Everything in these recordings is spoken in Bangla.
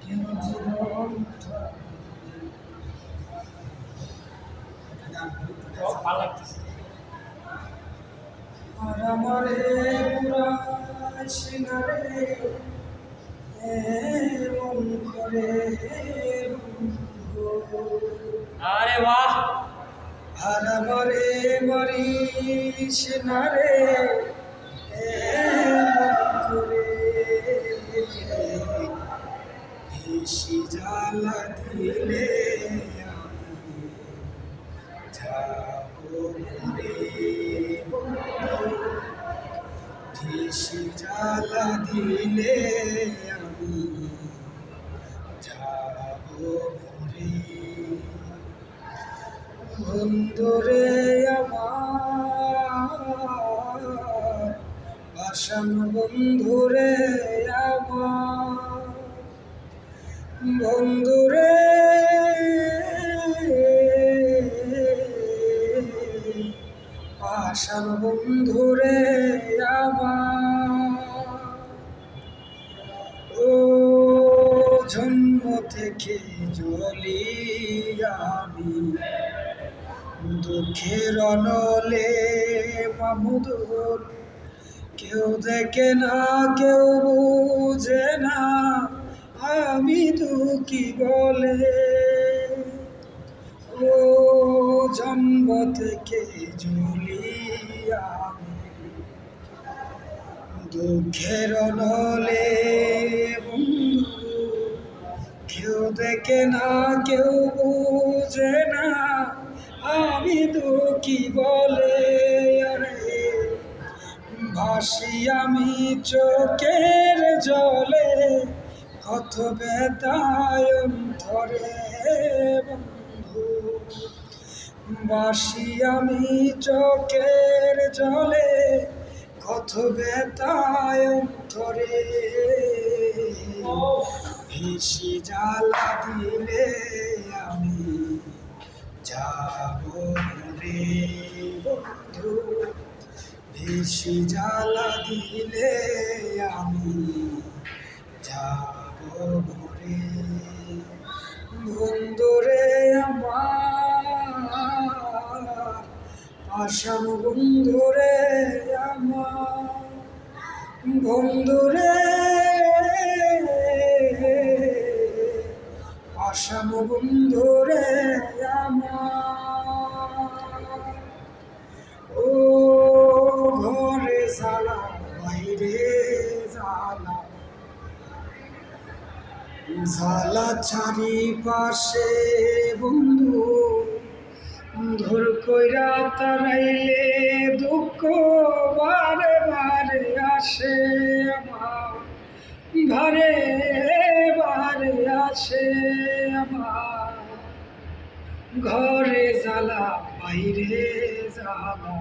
কেন জীবনটা ভালো লাগতেছে। আর আমারে পুরা সিনারে এমন করে আরে বাহ। আর আমারে মারিস না রে এমন করে বেশি জ্বালা দিলে যাবো মরে বেশি জ্বালা দিলে আমি যাবো মরে বন্ধুরে আমার ভাষণ বন্ধুরে আমার বন্ধুরে ভাষণ বন্ধুরে আমার ও জন্ম থেকে জ্বলি আমি দুঃখের অনলে মামুদুর কেউ দেখে না কেউ বুঝে না আমি দুঃখী বলে ও জন্ম থেকে জ্বলি আমি দুঃখের অনলে বন্ধু কেউ দেখে না কেউ বুঝে না আমি দুঃখী বলে আরে ভাসি আমি চোখের জলে কত ব্যথায় অন্তরে বন্ধু ভাসি আমি চোখের জলে কত ব্যথায় অন্তরে বেশি জ্বালা দিলে আমি যাবো মরে বন্ধু বেশি জ্বালা দিলে আমি যাবো মরে বন্ধুরে আমার আসাম বন্ধুরে আমার বন্ধুরে আসাম বন্ধুরে আমার ও ঘরে জ্বালা বাইরে জ্বালা জ্বালা চারিপাশে বন্ধু ধর কইরা তারাইলে দুঃখ বারে বারে আসে আমার ঘরে বারে আসে আমার ঘরে জ্বালা বাইরে জ্বালা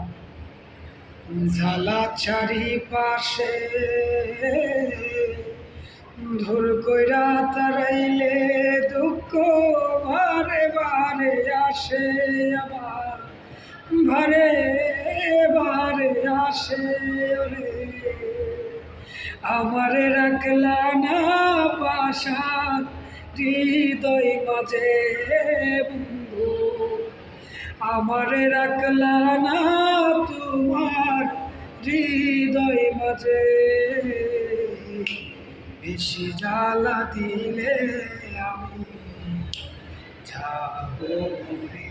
জ্বালা চারিপাশে ধুর কইরা তারাইলে দুঃখ বারে বারে আসে আমার ঘরে বারে আসে রে আমারে রাখলা না পাশান হৃদয় মাঝে বন্ধু আমারে রাখলা না তোমার হৃদয় মাঝে বেশি জ্বালা দিলে আমি যাবো মরে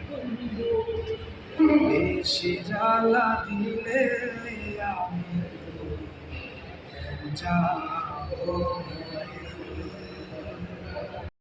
বন্ধু বেশি জ্বালা দিলে আমি যাবো মরে।